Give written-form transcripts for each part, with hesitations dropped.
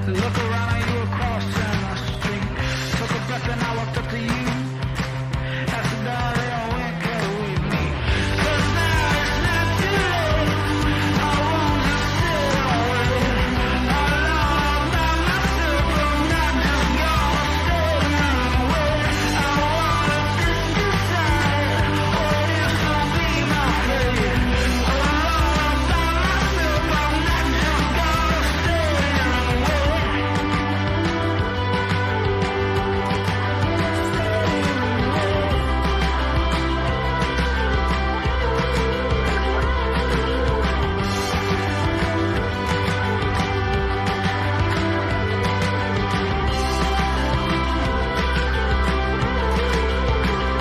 Look around at you crossing the street. Took a breath and I walked up to you. Asked the darling, when can we meet? 'Cause now it's not too late. I won't just sit away. I know about myself, I'm not just gonna stay and wait. I wanna just decide what is to be my fate. I know about myself, I'm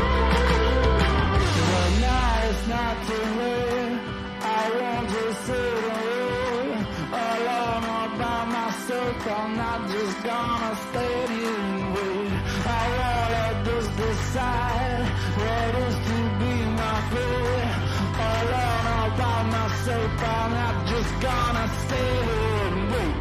not just gonna stay and wait. But now it's not too late. I won't just sit away alone all by myself. I'm not just gonna stay here and wait. I wanna just decide what is to be my fate. Alone all by myself. I'm not just gonna stay here and wait.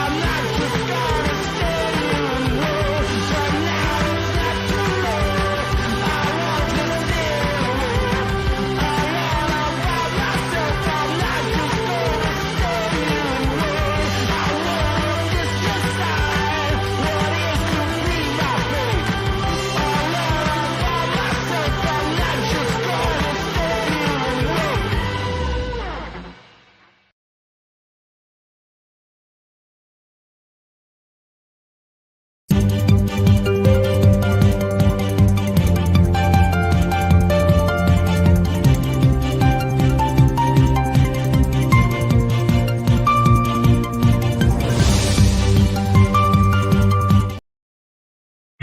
I'm not just gonna stay here and wait. But now it's not too late. I won't just stay away. Alone all by myself. I'm not just gonna stay here and wait. I wanna just decide what is to be my fate. Alone all by myself. I'm not just gonna stay here and wait.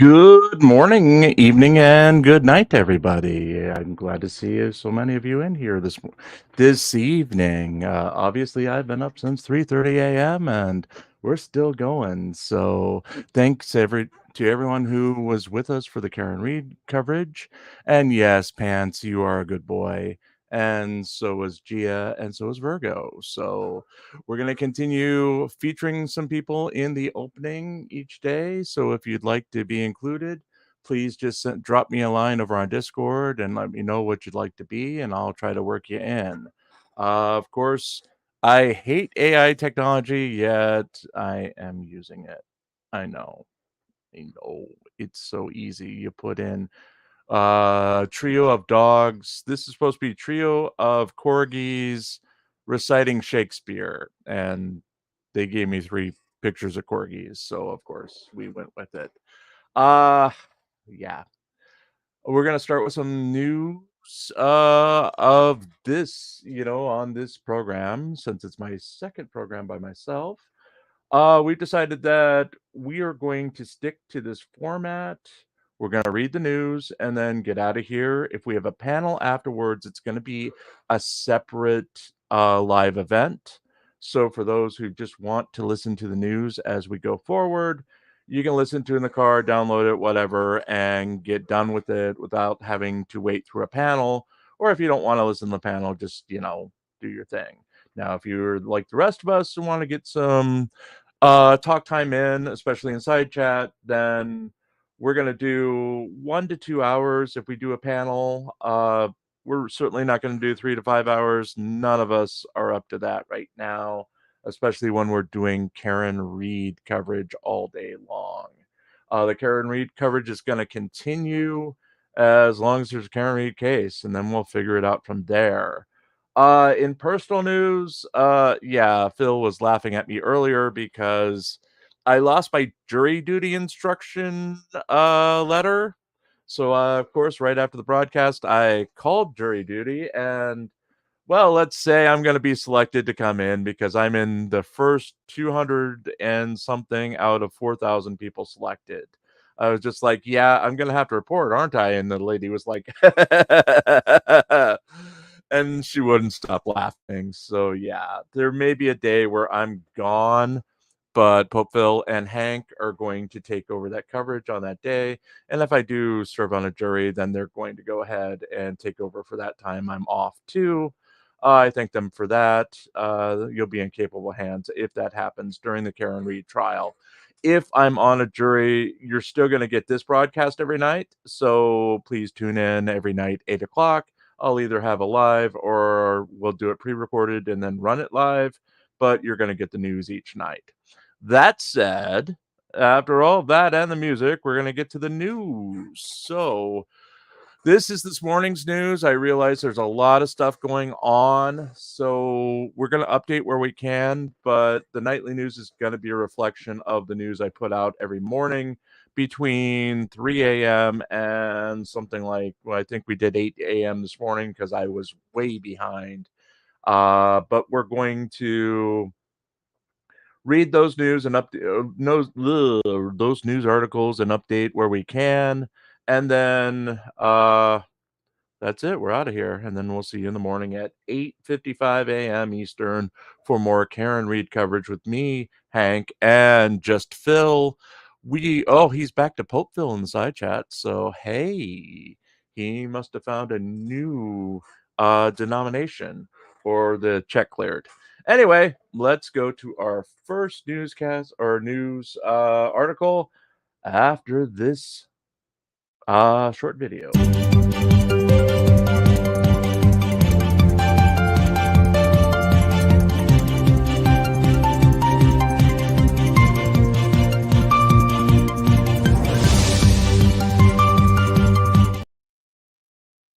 Good morning, evening, and good night, everybody. I'm glad to see so many of you in here this evening. Obviously, I've been up since 3:30 a.m. and we're still going. So, thanks to everyone who was with us for the Karen Reed coverage. And yes, Pants, you are a good boy, and so is Gia, and so is Virgo. So, we're going to continue featuring some people in the opening each day. So if you'd like to be included, please just drop me a line over on Discord and let me know what you'd like to be, and I'll try to work you in. Of course, I hate AI technology, yet I am using it. I know. It's so easy. You put in trio of dogs. This is supposed to be trio of corgis reciting Shakespeare, and they gave me 3 pictures of corgis, so of course we went with it. Uh yeah. We're gonna start with some news of this, on this program, since it's my second program by myself. We've decided that we are going to stick to this format. We're going to read the news and then get out of here. If we have a panel afterwards, it's going to be a separate live event. So for those who just want to listen to the news as we go forward, you can listen to it in the car, download it, whatever, and get done with it without having to wait through a panel. Or if you don't want to listen to the panel, just, do your thing. Now, if you're like the rest of us and want to get some talk time in, especially in side chat, then we're going to do 1 to 2 hours if we do a panel. We're certainly not going to do 3 to 5 hours. None of us are up to that right now, especially when we're doing Karen Reed coverage all day long. The Karen Reed coverage is going to continue as long as there's a Karen Reed case, and then we'll figure it out from there. In personal news, yeah, Phil was laughing at me earlier because I lost my jury duty instruction letter. So, of course, right after the broadcast, I called jury duty, and well, let's say I'm going to be selected to come in because I'm in the first 200 and something out of 4,000 people selected. I was just like, yeah, I'm going to have to report, aren't I? And the lady was like, And she wouldn't stop laughing. So yeah, there may be a day where I'm gone, but Popeville and Hank are going to take over that coverage on that day. And if I do serve on a jury, then they're going to go ahead and take over for that time I'm off too. I thank them for that. You'll be in capable hands if that happens during the Karen Reed trial. If I'm on a jury, you're still going to get this broadcast every night. So please tune in every night, 8 o'clock. I'll either have a live or we'll do it pre recorded and then run it live, but you're going to get the news each night. That said, after all that and the music, we're going to get to the news. So, this is this morning's news. I realize there's a lot of stuff going on, so we're going to update where we can, but the nightly news is going to be a reflection of the news I put out every morning between 3 a.m. and something like, well, I think we did 8 a.m. this morning because I was way behind. But we're going to read those news and those news articles and update where we can, and then that's it. We're out of here, and then we'll see you in the morning at 8:55 a.m. Eastern for more Karen Reed coverage with me, Hank, and just Phil. He's back to Popeville in the side chat. So hey, he must have found a new denomination, or the check cleared. Anyway, let's go to our first newscast or news article after this short video.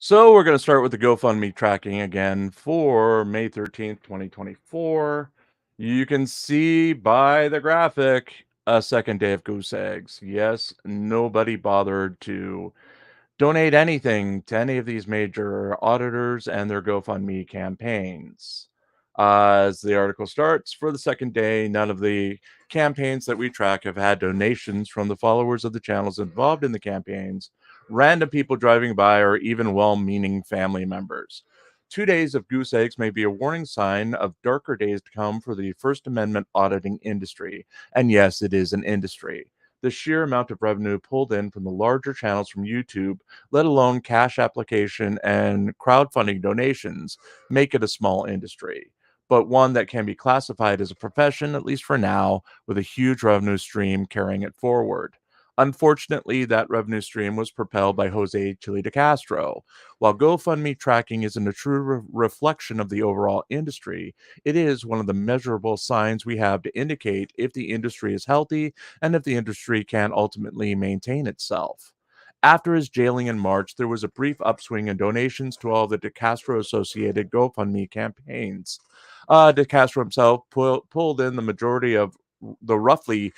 So we're going to start with the GoFundMe tracking again for May 13th, 2024. You can see by the graphic a second day of goose eggs. Yes, nobody bothered to donate anything to any of these major auditors and their GoFundMe campaigns. As the article starts, for the second day, none of the campaigns that we track have had donations from the followers of the channels involved in the campaigns, random people driving by, or even well meaning family members. 2 days of goose eggs may be a warning sign of darker days to come for the First Amendment auditing industry. And yes, it is an industry. The sheer amount of revenue pulled in from the larger channels from YouTube, let alone cash application and crowdfunding donations, make it a small industry, but one that can be classified as a profession, at least for now, with a huge revenue stream carrying it forward. Unfortunately, that revenue stream was propelled by Jose Chile de Castro. While GoFundMe tracking isn't a true reflection of the overall industry, it is one of the measurable signs we have to indicate if the industry is healthy and if the industry can ultimately maintain itself. After his jailing in March, there was a brief upswing in donations to all the De Castro associated GoFundMe campaigns. De Castro himself pulled in the majority of the roughly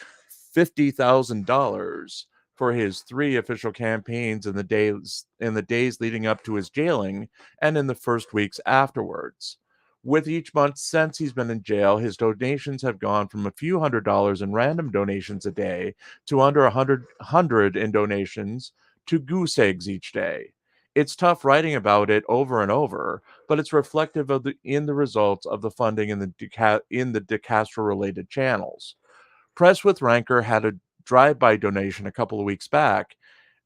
$50,000 for his three official campaigns in the days leading up to his jailing and in the first weeks afterwards. With each month since he's been in jail, his donations have gone from a few $100s in random donations a day to under a hundred in donations to goose eggs each day. It's tough writing about it over and over, but it's reflective of the results of the funding in the De Castro related channels. Press with Rancor had a drive-by donation a couple of weeks back.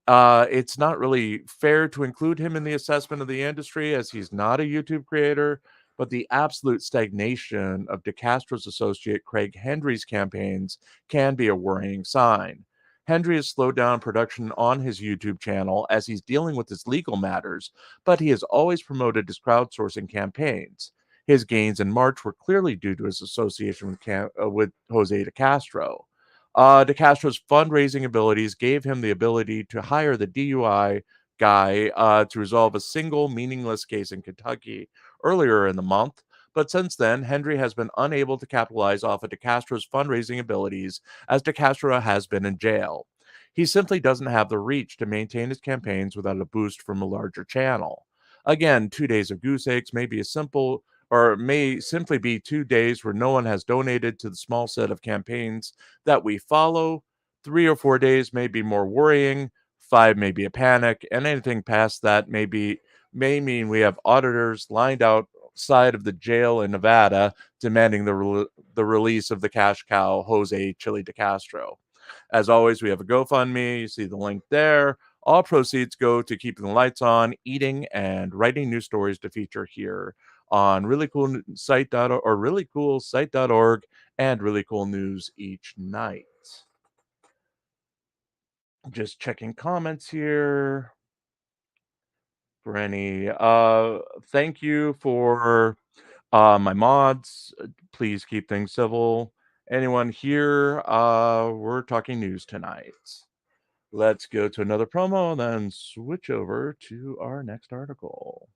It's not really fair to include him in the assessment of the industry as he's not a YouTube creator, but the absolute stagnation of De Castro's associate Craig Hendry's campaigns can be a worrying sign. Hendry has slowed down production on his YouTube channel as he's dealing with his legal matters, but he has always promoted his crowdsourcing campaigns. His gains in March were clearly due to his association with Jose de Castro. De Castro's fundraising abilities gave him the ability to hire the DUI guy to resolve a single meaningless case in Kentucky earlier in the month. But since then, Hendry has been unable to capitalize off of De Castro's fundraising abilities as De Castro has been in jail. He simply doesn't have the reach to maintain his campaigns without a boost from a larger channel. Again, 2 days of goose eggs may be a simple or may simply be 2 days where no one has donated to the small set of campaigns that we follow. 3 or 4 days may be more worrying. 5 may be a panic, and anything past that may be may mean we have auditors lined outside of the jail in Nevada demanding the release of the cash cow, Jose Chili de Castro. As always, we have a GoFundMe. You see the link there. All proceeds go to keeping the lights on, eating, and writing new stories to feature here on reallycoolsite.org or reallycoolsite.org and Really Cool News each night. Just checking comments here for any. Thank you for my mods. Please keep things civil. Anyone here? We're talking news tonight. Let's go to another promo, then switch over to our next article.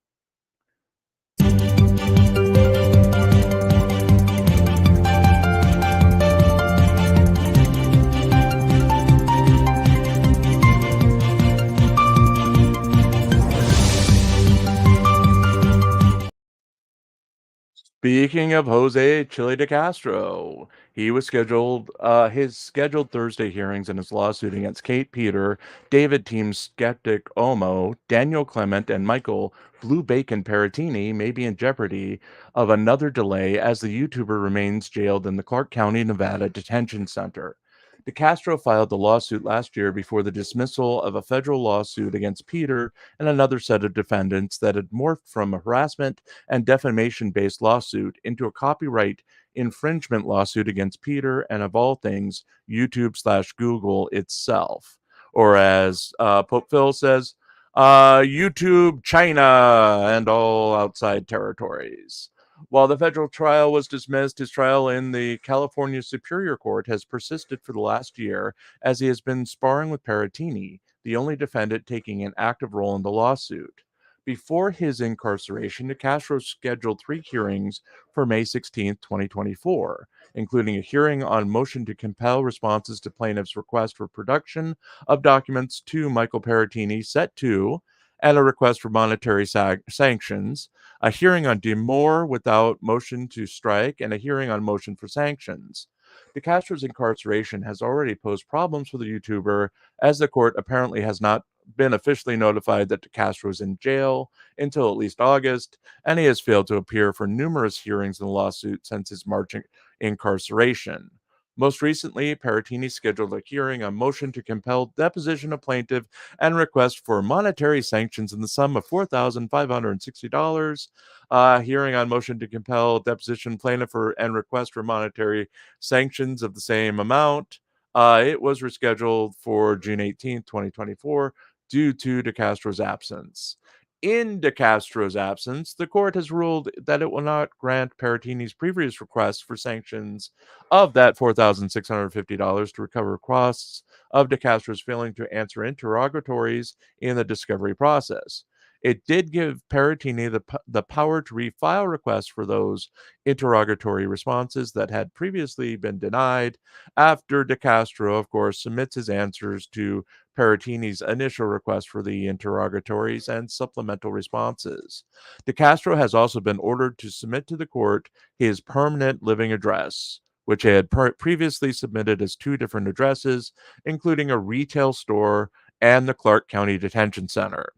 Speaking of Jose Chile de Castro, he was scheduled his scheduled Thursday hearings in his lawsuit against Kate Peter, David Team Skeptic Omo, Daniel Clement, and Michael Blue Bacon Peratini may be in jeopardy of another delay as the YouTuber remains jailed in the Clark County, Nevada detention center. De Castro filed the lawsuit last year before the dismissal of a federal lawsuit against Peter and another set of defendants that had morphed from a harassment and defamation based lawsuit into a copyright infringement lawsuit against Peter and, of all things, YouTube/Google itself. Or as Pope Phil says, YouTube, China, and all outside territories. While the federal trial was dismissed, his trial in the California Superior Court has persisted for the last year as he has been sparring with Peratini, the only defendant taking an active role in the lawsuit. Before his incarceration, De Castro scheduled 3 hearings for May 16, 2024, including a hearing on motion to compel responses to plaintiffs' request for production of documents to Michael Peratini, set to, and a request for monetary sanctions, a hearing on demur without motion to strike, and a hearing on motion for sanctions. De Castro's incarceration has already posed problems for the YouTuber, as the court apparently has not been officially notified that De Castro is in jail until at least August, and he has failed to appear for numerous hearings in the lawsuit since his March incarceration. Most recently, Peratini scheduled a hearing on motion to compel deposition of plaintiff and request for monetary sanctions in the sum of $4,560. Hearing on motion to compel deposition plaintiff and request for monetary sanctions of the same amount. It was rescheduled for June 18th, 2024, due to De Castro's absence. In De Castro's absence, the court has ruled that it will not grant Peratini's previous request for sanctions of that $4,650 to recover costs of De Castro's failing to answer interrogatories in the discovery process. It did give Peratini the power to refile requests for those interrogatory responses that had previously been denied after De Castro, of course, submits his answers to Peratini's initial request for the interrogatories and supplemental responses. De Castro has also been ordered to submit to the court his permanent living address, which he had previously submitted as 2 different addresses, including a retail store and the Clark County Detention Center.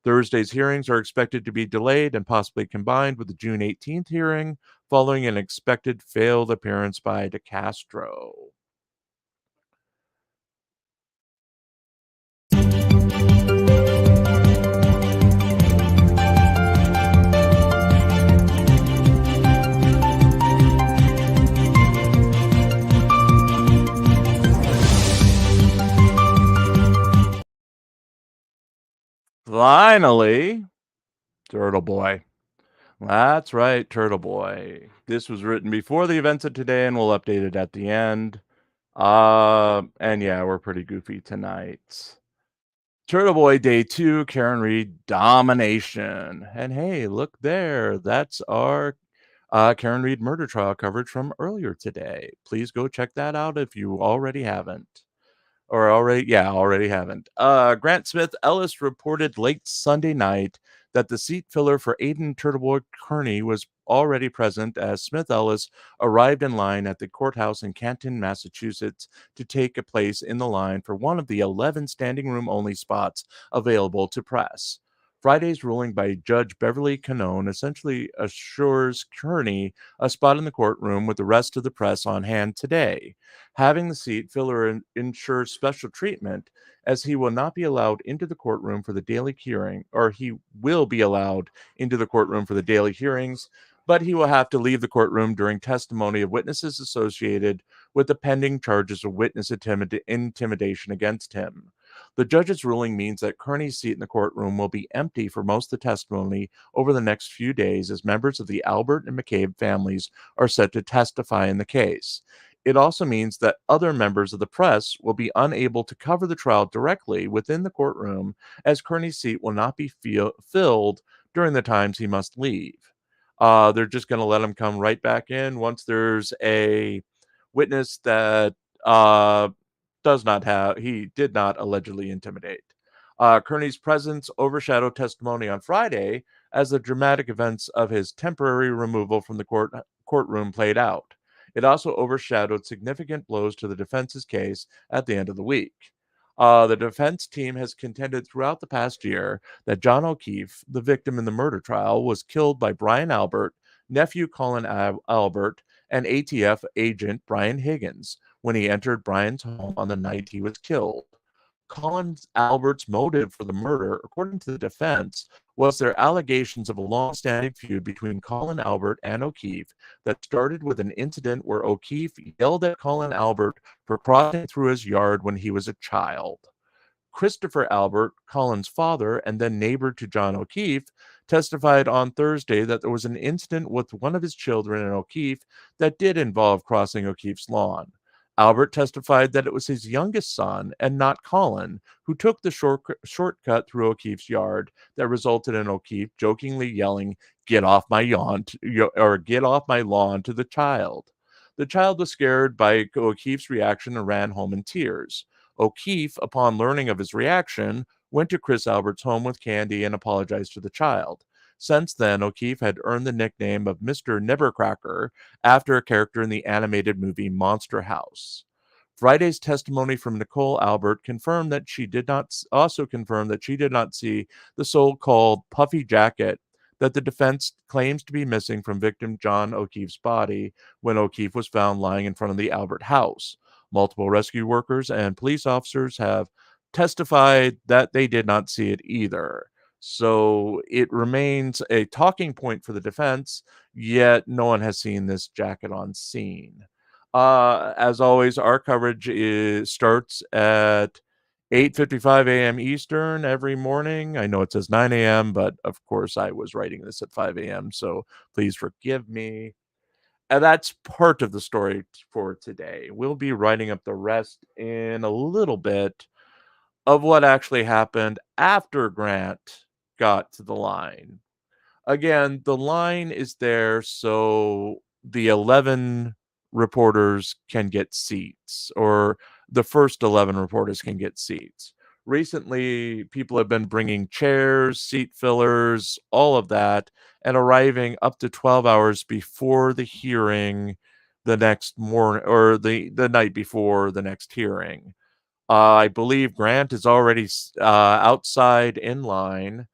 Thursday's hearings are expected to be delayed and possibly combined with the June 18th hearing, following an expected failed appearance by De Castro. Finally, Turtle Boy. That's right, Turtle Boy. This was written before the events of today, and we'll update it at the end. And yeah, we're pretty goofy tonight. Turtle Boy Day 2, Karen Reed domination. And hey, look there. That's our Karen Reed murder trial coverage from earlier today. Please go check that out if you already haven't. Already haven't. Grant Smith Ellis reported late Sunday night that the seat filler for Aiden Turtleboy Kearney was already present as Smith Ellis arrived in line at the courthouse in Canton, Massachusetts, to take a place in the line for one of the 11 standing room only spots available to press. Friday's ruling by Judge Beverly Canone essentially assures Kearney a spot in the courtroom with the rest of the press on hand today. Having the seat filler ensures special treatment as he will not be allowed into the courtroom for the daily hearing, or he will be allowed into the courtroom for the daily hearings, but he will have to leave the courtroom during testimony of witnesses associated with the pending charges of witness intimidation against him. The judge's ruling means that Kearney's seat in the courtroom will be empty for most of the testimony over the next few days as members of the Albert and McCabe families are set to testify in the case. It also means that other members of the press will be unable to cover the trial directly within the courtroom, as Kearney's seat will not be filled during the times he must leave. They're just going to let him come right back in once there's a witness that uh, he did not allegedly intimidate. Kearney's presence overshadowed testimony on Friday as the dramatic events of his temporary removal from the courtroom played out. It also overshadowed significant blows to the defense's case at the end of the week. The defense team has contended throughout the past year that John O'Keefe, the victim in the murder trial, was killed by Brian Albert, nephew Colin Albert, and ATF agent Brian Higgins when he entered Brian's home on the night he was killed. Colin Albert's motive for the murder, according to the defense, was their allegations of a long-standing feud between Colin Albert and O'Keefe that started with an incident where O'Keefe yelled at Colin Albert for crossing through his yard when he was a child. Christopher Albert, Colin's father and then neighbor to John O'Keefe, testified on Thursday that there was an incident with one of his children and O'Keefe that did involve crossing O'Keefe's lawn. Albert testified that it was his youngest son and not Colin who took the shortcut through O'Keefe's yard that resulted in O'Keefe jokingly yelling, "Get off my lawn," or "Get off my lawn" to the child. The child was scared by O'Keefe's reaction and ran home in tears. O'Keefe, upon learning of his reaction, went to Chris Albert's home with candy and apologized to the child. Since then, O'Keefe had earned the nickname of Mr. Nibbercracker after a character in the animated movie Monster House. Friday's testimony from Nicole Albert confirmed that she did not see the so-called puffy jacket that the defense claims to be missing from victim John O'Keefe's body when O'Keefe was found lying in front of the Albert house. Multiple rescue workers and police officers have testified that they did not see it either. So it remains a talking point for the defense, yet no one has seen this jacket on scene. As always, our coverage starts at 8:55 a.m. Eastern every morning. I know it says 9 a.m., but of course I was writing this at 5 a.m., so please forgive me. And that's part of the story for today. We'll be writing up the rest in a little bit of what actually happened after Grant got to the line. Again, the line is there so the 11 reporters can get seats, or the first 11 reporters can get seats. Recently, people have been bringing chairs, seat fillers, all of that, and arriving up to 12 hours before the hearing the next morning, or the night before the next hearing. I believe Grant is already outside in line,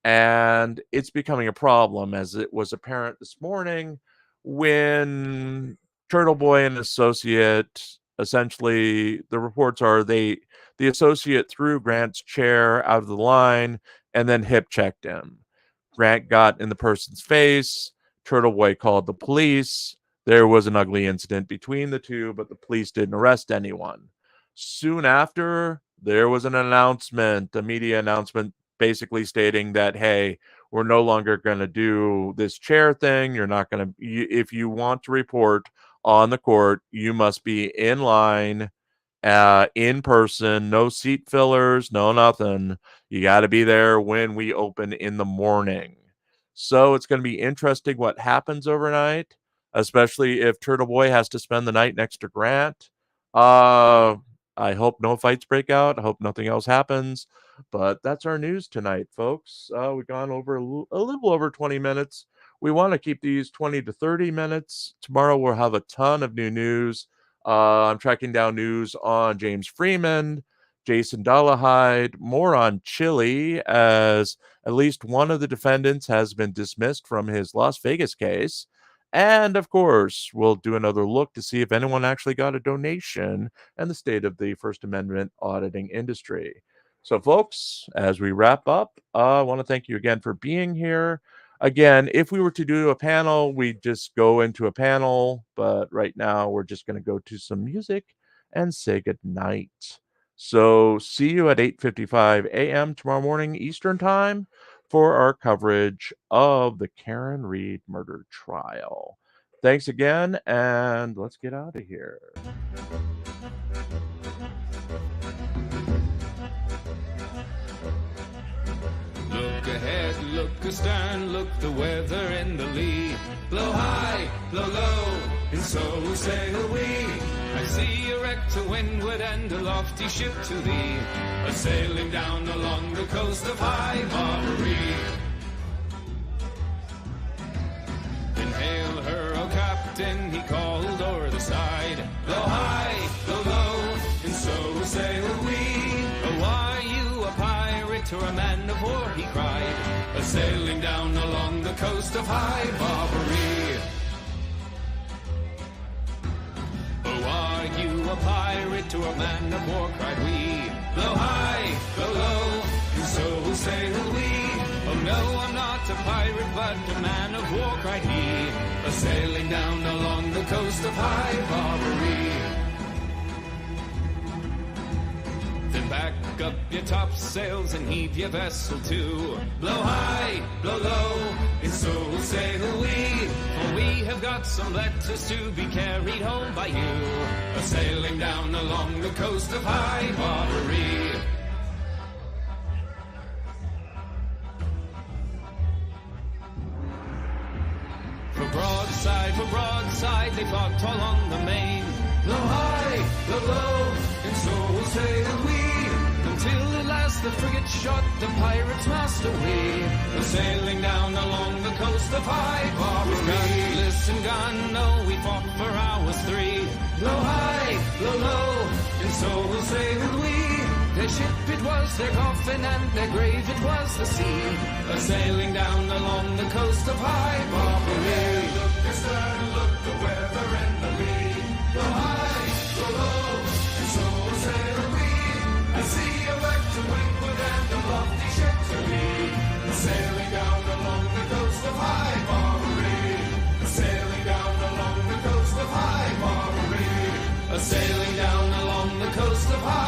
and it's becoming a problem, as it was apparent this morning when Turtle Boy and associate, essentially, the reports are the associate threw Grant's chair out of the line and then hip checked him. Grant got in the person's face. Turtle Boy called the police. There was an ugly incident between the two, but the police didn't arrest anyone. Soon after, there was an announcement, a media announcement, basically stating that, hey, we're no longer going to do this chair thing. You're not going to, if you want to report on the court, you must be in line, in person, no seat fillers, no nothing. You got to be there when we open in the morning. So it's going to be interesting what happens overnight, especially if Turtle Boy has to spend the night next to Grant. I hope no fights break out. I hope nothing else happens. But that's our news tonight, folks. We've gone over a little over 20 minutes. We want to keep these 20 to 30 minutes. Tomorrow we'll have a ton of new news. I'm tracking down news on James Freeman, Jason Dollahide, more on Chile, as at least one of the defendants has been dismissed from his Las Vegas case. And of course, we'll do another look to see if anyone actually got a donation and the state of the First Amendment auditing industry. So, folks, as we wrap up, I want to thank you again for being here. Again, if we were to do a panel, we'd just go into a panel, but right now we're just going to go to some music and say good night. So, see you at 8:55 a.m. tomorrow morning Eastern Time for our coverage of the Karen Reed murder trial. Thanks again, and let's get out of here. Look ahead, look astern, look the weather in the lee. Blow high, blow low, and so sail we. I see a wreck to windward and a lofty ship to thee, a sailing down along the coast of High Barbary. Then hail her, O captain, he called o'er the side. Blow high, blow low, and so sail we. Oh, are you a pirate or a man of war, he cried, a sailing down along the coast of High Barbary. Oh, are you a pirate or a man of war, cried we. Blow high, blow low, and so sail we. Oh no, I'm not a pirate, but a man of war, cried he, a sailing down along the coast of High Barbary. Then back up your topsails and heave your vessel to. Blow high, blow low, and so sail we. For we have got some letters to be carried home by you, a sailing down along the coast of High Barbary. For broadside, they fought all on the main. Blow high, blow low, and so sailed we, until at last the frigate shot the pirate's mast away, a sailing down along the coast of High Barbary. Listen, gun, no, we fought for hours 3. Blow high, blow low, and so sailed we. Their ship it was, their coffin, and their grave it was the sea, a sailing down along the coast of High Barbary. Look astern, look the weather and the lee. Blow high, blow low, and so sail we. I see a wreck to windward and a lofty ship to lee, a sailing down along the coast of High Barbary, a sailing down along the coast of High Barbary, a sailing down along the coast of High